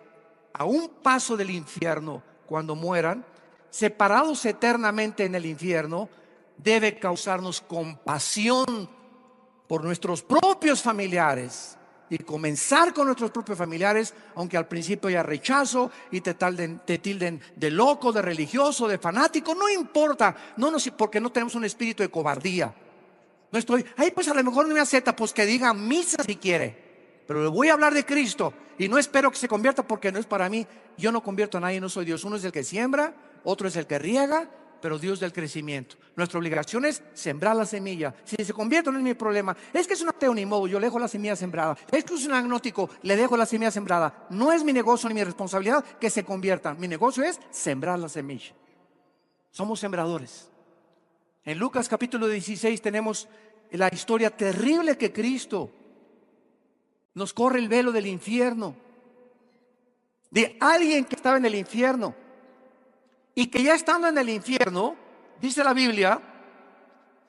Speaker 1: a un paso del infierno cuando mueran, separados eternamente en el infierno, debe causarnos compasión por nuestros propios familiares y comenzar con nuestros propios familiares, aunque al principio haya rechazo y te tilden de loco, de religioso, de fanático, no importa, porque no tenemos un espíritu de cobardía. No estoy, ay, pues a lo mejor no me acepta, pues que diga misa si quiere, pero le voy a hablar de Cristo y no espero que se convierta porque no es para mí. Yo no convierto a nadie, no soy Dios. Uno es el que siembra, otro es el que riega, pero Dios del crecimiento. Nuestra obligación es sembrar la semilla. Si se convierte no es mi problema. Es que es un ateo, ni modo, yo le dejo la semilla sembrada. Es que es un agnóstico, le dejo la semilla sembrada. No es mi negocio ni mi responsabilidad que se conviertan. Mi negocio es sembrar la semilla. Somos sembradores. En Lucas capítulo 16 tenemos la historia terrible que Cristo nos corre el velo del infierno, de alguien que estaba en el infierno y que ya estando en el infierno, dice la Biblia,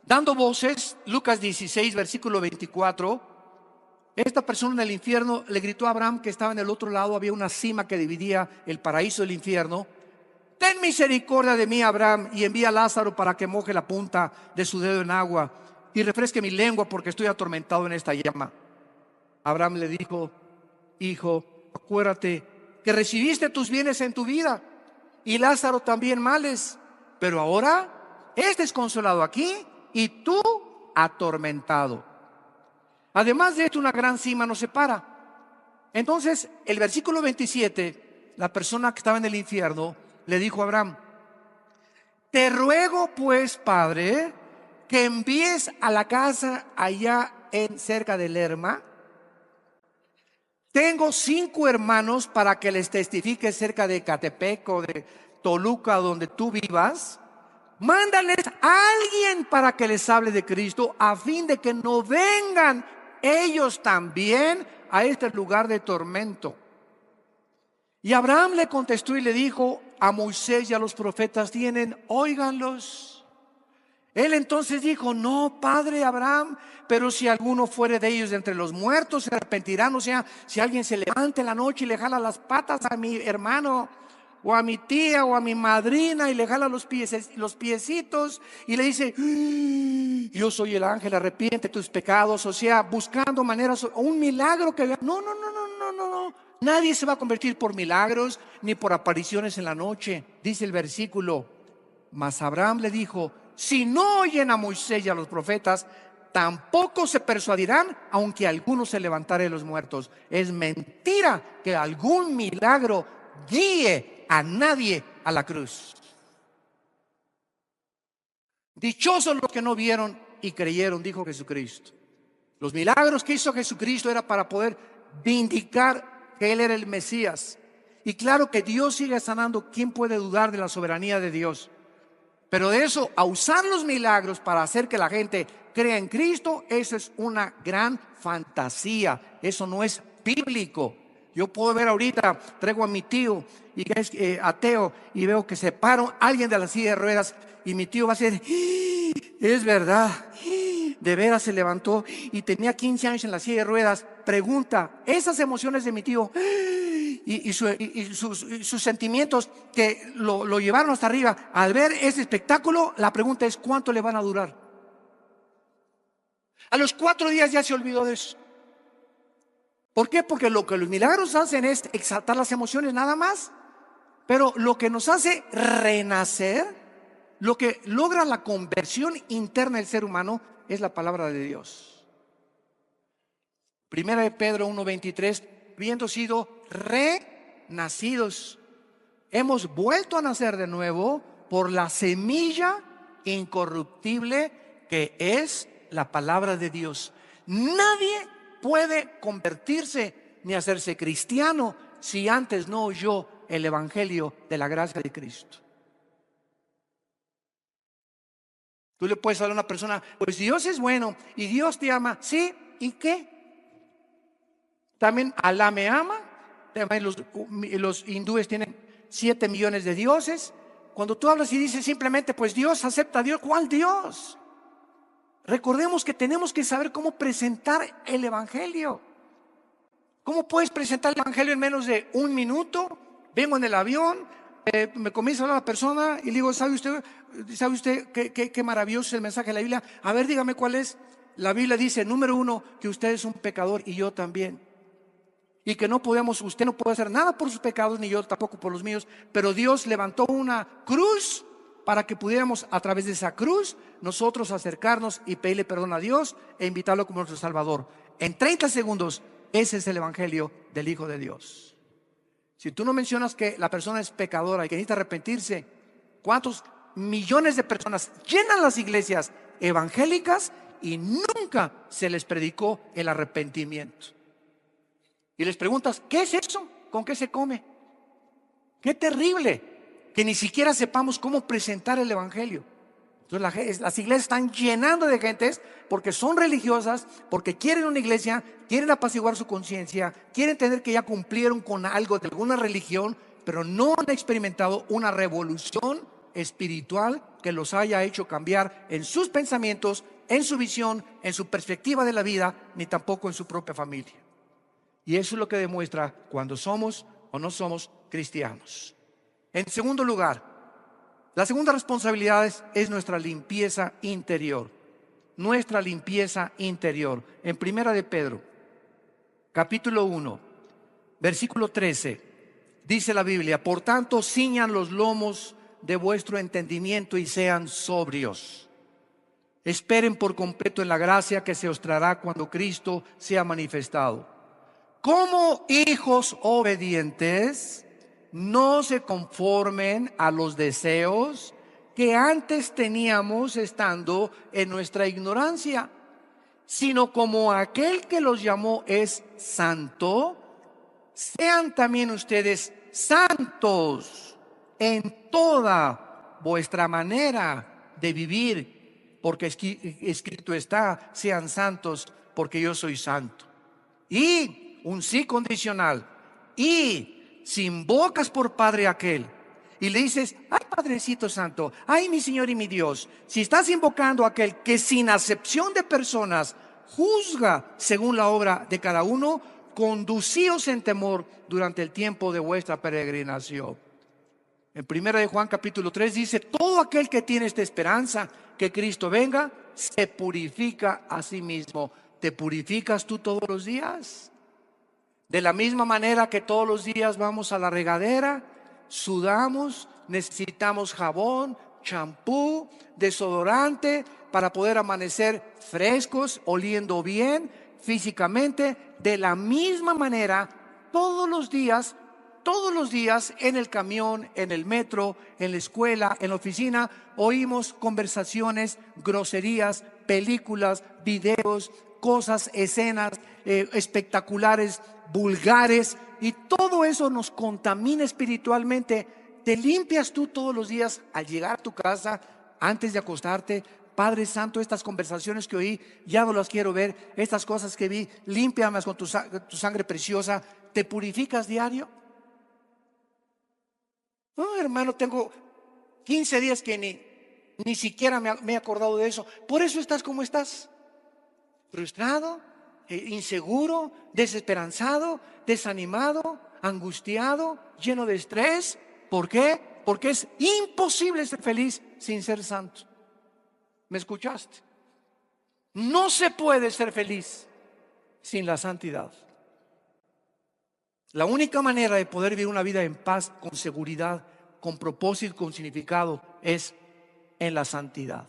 Speaker 1: dando voces, Lucas 16 versículo 24, esta persona en el infierno le gritó a Abraham, que estaba en el otro lado, había una cima que dividía el paraíso del infierno: ten misericordia de mí, Abraham, y envía a Lázaro para que moje la punta de su dedo en agua y refresque mi lengua, porque estoy atormentado en esta llama. Abraham le dijo: hijo, acuérdate que recibiste tus bienes en tu vida y Lázaro también males, pero ahora este es consolado aquí y tú atormentado. Además de esto, una gran cima nos separa. Entonces, el versículo 27, la persona que estaba en el infierno le dijo a Abraham: te ruego pues, Padre, que envíes a la casa allá cerca de Lerma. Tengo 5 hermanos para que les testifique cerca de Catepec o de Toluca, donde tú vivas. Mándales a alguien para que les hable de Cristo, a fin de que no vengan ellos también a este lugar de tormento. Y Abraham le contestó y le dijo: a Moisés y a los profetas tienen, óiganlos. Él entonces dijo: no, padre Abraham, pero si alguno fuere de ellos de entre los muertos, se arrepentirán. O sea, si alguien se levanta en la noche y le jala las patas a mi hermano, o a mi tía, o a mi madrina, y le jala los piecitos, y le dice: yo soy el ángel, arrepiente tus pecados. O sea, buscando maneras, o un milagro que... No. Nadie se va a convertir por milagros, ni por apariciones en la noche. Dice el versículo: mas Abraham le dijo: si no oyen a Moisés y a los profetas, tampoco se persuadirán, aunque alguno se levantare de los muertos. Es mentira que algún milagro guíe a nadie a la cruz. Dichosos los que no vieron y creyeron, dijo Jesucristo. Los milagros que hizo Jesucristo era para poder vindicar que Él era el Mesías. Y claro que Dios sigue sanando. ¿Quién puede dudar de la soberanía de Dios? Pero de eso, a usar los milagros para hacer que la gente crea en Cristo, eso es una gran fantasía. Eso no es bíblico. Yo puedo ver ahorita, traigo a mi tío y que es ateo, y veo que se paró alguien de la silla de ruedas y mi tío va a decir: es verdad, de veras se levantó y tenía 15 años en la silla de ruedas. Pregunta, esas emociones de mi tío y sus sentimientos que lo llevaron hasta arriba al ver ese espectáculo, la pregunta es: ¿cuánto le van a durar? A los 4 días ya se olvidó de eso. ¿Por qué? Porque lo que los milagros hacen es exaltar las emociones nada más. Pero lo que nos hace renacer, lo que logra la conversión interna del ser humano, es la palabra de Dios. Primera de Pedro 1:23, habiendo sido renacidos, hemos vuelto a nacer de nuevo por la semilla incorruptible que es la palabra de Dios. Nadie puede convertirse ni hacerse cristiano si antes no oyó el evangelio de la gracia de Cristo. Tú le puedes hablar a una persona: pues Dios es bueno y Dios te ama. Sí, ¿y qué? También Alá me ama. También los hindúes tienen 7 millones de dioses. Cuando tú hablas y dices simplemente: pues Dios acepta a Dios, ¿cuál Dios? Recordemos que tenemos que saber cómo presentar el evangelio. ¿Cómo puedes presentar el evangelio en menos de 1 minuto? Vengo en el avión, me comienza a hablar la persona y le digo: ¿sabe usted qué maravilloso es el mensaje de la Biblia? A ver, dígame cuál es. La Biblia dice, número uno, que usted es un pecador y yo también. Y que no podemos, usted no puede hacer nada por sus pecados, ni yo tampoco por los míos. Pero Dios levantó una cruz para que pudiéramos, a través de esa cruz, nosotros acercarnos y pedirle perdón a Dios e invitarlo como nuestro Salvador. En 30 segundos, ese es el evangelio del Hijo de Dios. Si tú no mencionas que la persona es pecadora y que necesita arrepentirse, ¿cuántos millones de personas llenan las iglesias evangélicas y nunca se les predicó el arrepentimiento? Y les preguntas, ¿qué es eso? ¿Con qué se come? ¡Qué terrible! Que ni siquiera sepamos cómo presentar el evangelio. Entonces las iglesias están llenando de gentes porque son religiosas, porque quieren una iglesia, quieren apaciguar su conciencia, quieren tener que ya cumplieron con algo de alguna religión, pero no han experimentado una revolución espiritual que los haya hecho cambiar en sus pensamientos, en su visión, en su perspectiva de la vida, ni tampoco en su propia familia. Y eso es lo que demuestra cuando somos o no somos cristianos. En segundo lugar, la segunda responsabilidad es nuestra limpieza interior. Nuestra limpieza interior. En Primera de Pedro, capítulo 1, versículo 13, dice la Biblia: por tanto, ciñan los lomos de vuestro entendimiento y sean sobrios. Esperen por completo en la gracia que se os traerá cuando Cristo sea manifestado. Como hijos obedientes, no se conformen a los deseos que antes teníamos estando en nuestra ignorancia, sino como aquel que los llamó es santo, sean también ustedes santos en toda vuestra manera de vivir, porque escrito está: sean santos porque yo soy santo. Y un sí condicional. Y si invocas por Padre aquel y le dices: ay, Padrecito Santo, ay, mi Señor y mi Dios, si estás invocando a aquel que sin acepción de personas juzga según la obra de cada uno, conducíos en temor durante el tiempo de vuestra peregrinación. En 1 de Juan capítulo 3 dice: todo aquel que tiene esta esperanza que Cristo venga, se purifica a sí mismo. ¿Te purificas tú todos los días? De la misma manera que todos los días vamos a la regadera, sudamos, necesitamos jabón, champú, desodorante para poder amanecer frescos, oliendo bien físicamente. De la misma manera, todos los días en el camión, en el metro, en la escuela, en la oficina, oímos conversaciones, groserías, películas, videos, cosas, escenas espectaculares, vulgares, y todo eso nos contamina espiritualmente. ¿Te limpias tú todos los días al llegar a tu casa, antes de acostarte? Padre Santo, estas conversaciones que oí ya no las quiero ver, estas cosas que vi, límpiamas con tu sangre preciosa. ¿Te purificas diario? No, hermano, tengo 15 días que ni siquiera me he acordado de eso. Por eso estás como estás, frustrado, inseguro, desesperanzado, desanimado, angustiado, lleno de estrés. ¿Por qué? Porque es imposible ser feliz sin ser santo. ¿Me escuchaste? No se puede ser feliz sin la santidad. La única manera de poder vivir una vida en paz, con seguridad, con propósito, con significado, es en la santidad,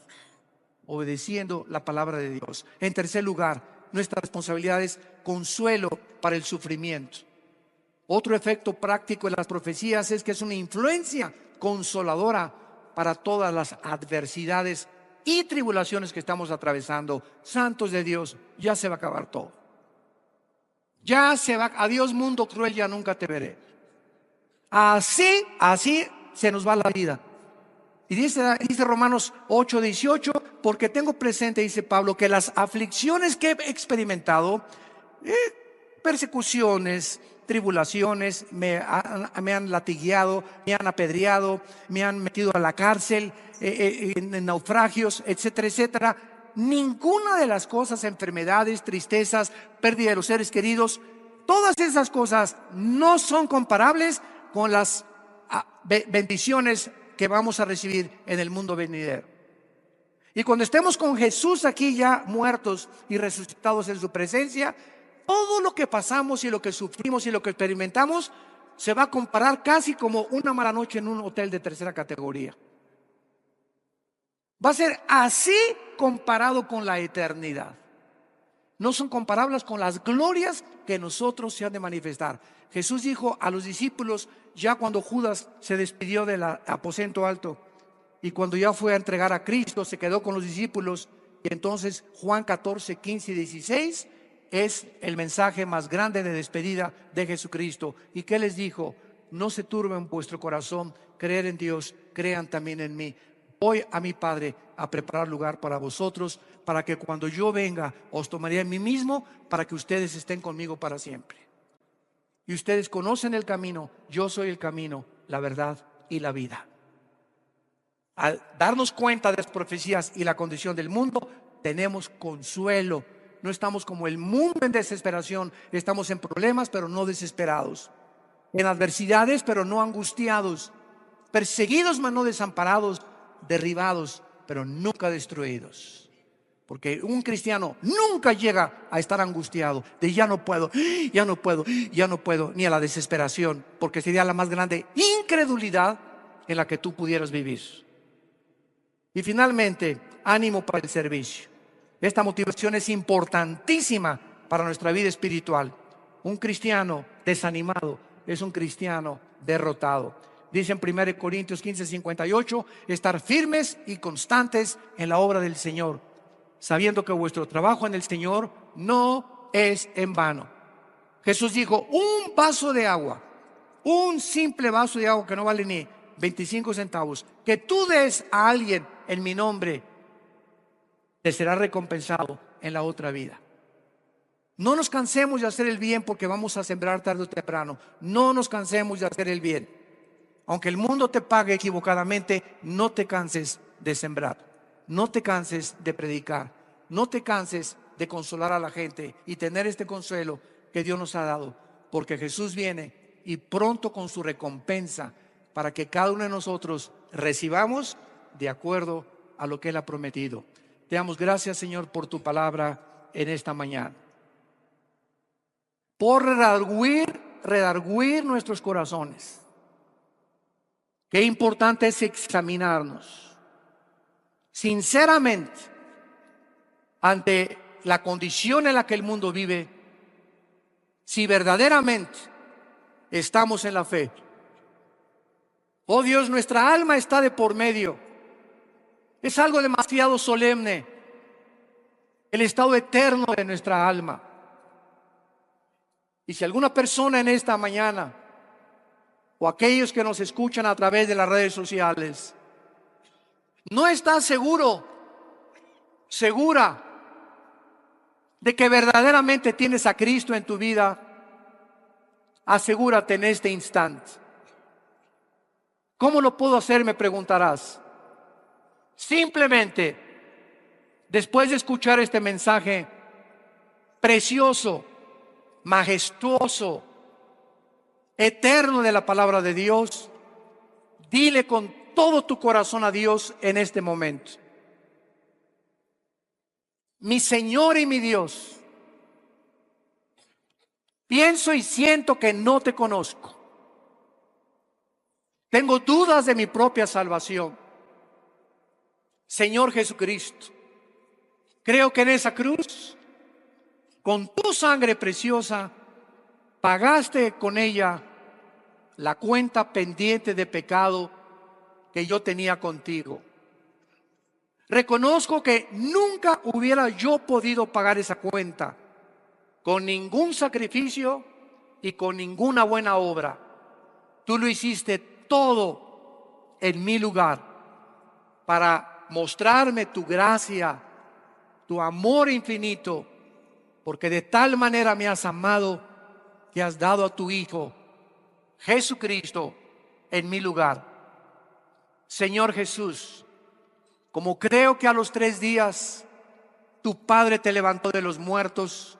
Speaker 1: obedeciendo la palabra de Dios. En tercer lugar, nuestra responsabilidad es consuelo para el sufrimiento. Otro efecto práctico de las profecías es que es una influencia consoladora para todas las adversidades y tribulaciones que estamos atravesando. Santos de Dios, ya se va a acabar todo. Ya se va. Adiós mundo cruel, ya nunca te veré. Así se nos va la vida. Y dice Romanos 8:18: porque tengo presente, dice Pablo, que las aflicciones que he experimentado, persecuciones, tribulaciones, me han latigueado, me han apedreado, me han metido a la cárcel, en naufragios, etcétera, etcétera. Ninguna de las cosas, enfermedades, tristezas, pérdida de los seres queridos, todas esas cosas no son comparables con las bendiciones que vamos a recibir en el mundo venidero. Y cuando estemos con Jesús aquí ya muertos y resucitados en su presencia, todo lo que pasamos y lo que sufrimos y lo que experimentamos se va a comparar casi como una mala noche en un hotel de tercera categoría. Va a ser así comparado con la eternidad. No son comparables con las glorias que nosotros se han de manifestar. Jesús dijo a los discípulos, ya cuando Judas se despidió del aposento alto y cuando ya fue a entregar a Cristo, se quedó con los discípulos. Y entonces Juan 14, 15 y 16 es el mensaje más grande de despedida de Jesucristo. ¿Y qué les dijo? No se turben vuestro corazón, creer en Dios, crean también en mí. Voy a mi Padre a preparar lugar para vosotros, para que cuando yo venga os tomaré a mí mismo, para que ustedes estén conmigo para siempre. Y ustedes conocen el camino, yo soy el camino, la verdad y la vida. Al darnos cuenta de las profecías y la condición del mundo, tenemos consuelo. No estamos como el mundo en desesperación, estamos en problemas pero no desesperados, en adversidades pero no angustiados, perseguidos mas no desamparados, derribados pero nunca destruidos. Porque un cristiano nunca llega a estar angustiado de ya no puedo, ya no puedo, ya no puedo, ni a la desesperación, porque sería la más grande incredulidad en la que tú pudieras vivir. Y finalmente, ánimo para el servicio. Esta motivación es importantísima para nuestra vida espiritual. Un cristiano desanimado es un cristiano derrotado. Dice en 1 Corintios 15, 58, estar firmes y constantes en la obra del Señor, sabiendo que vuestro trabajo en el Señor no es en vano. Jesús dijo, un vaso de agua, un simple vaso de agua que no vale ni 25 centavos, que tú des a alguien en mi nombre, te será recompensado en la otra vida. No nos cansemos de hacer el bien, porque vamos a sembrar tarde o temprano. No nos cansemos de hacer el bien. Aunque el mundo te pague equivocadamente, no te canses de sembrar. No te canses de predicar. No te canses de consolar a la gente y tener este consuelo que Dios nos ha dado, porque Jesús viene y pronto con su recompensa, para que cada uno de nosotros recibamos de acuerdo a lo que Él ha prometido. Te damos gracias, Señor, por tu palabra en esta mañana, por redarguir nuestros corazones. Qué importante es examinarnos sinceramente ante la condición en la que el mundo vive, si verdaderamente estamos en la fe. Oh Dios, nuestra alma está de por medio. Es algo demasiado solemne, el estado eterno de nuestra alma. Y si alguna persona en esta mañana, o aquellos que nos escuchan a través de las redes sociales, no está segura de que verdaderamente tienes a Cristo en tu vida, asegúrate en este instante. ¿Cómo lo puedo hacer?, me preguntarás. Simplemente, después de escuchar este mensaje precioso, majestuoso, eterno de la palabra de Dios, dile con todo tu corazón a Dios en este momento: mi Señor y mi Dios, pienso y siento que no te conozco. Tengo dudas de mi propia salvación. Señor Jesucristo, creo que en esa cruz, con tu sangre preciosa, pagaste con ella la cuenta pendiente de pecado que yo tenía contigo. Reconozco que nunca hubiera yo podido pagar esa cuenta con ningún sacrificio y con ninguna buena obra. Tú lo hiciste todo en mi lugar para mostrarme tu gracia, tu amor infinito, porque de tal manera me has amado que has dado a tu Hijo Jesucristo en mi lugar. Señor Jesús, como creo que a los 3 días tu Padre te levantó de los muertos,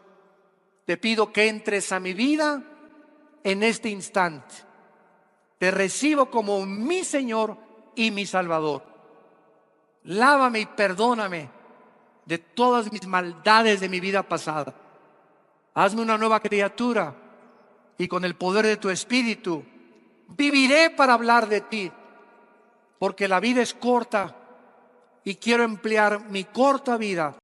Speaker 1: te pido que entres a mi vida en este instante. Te recibo como mi Señor y mi Salvador. Lávame y perdóname de todas mis maldades de mi vida pasada. Hazme una nueva criatura y con el poder de tu Espíritu viviré para hablar de ti, porque la vida es corta y quiero emplear mi corta vida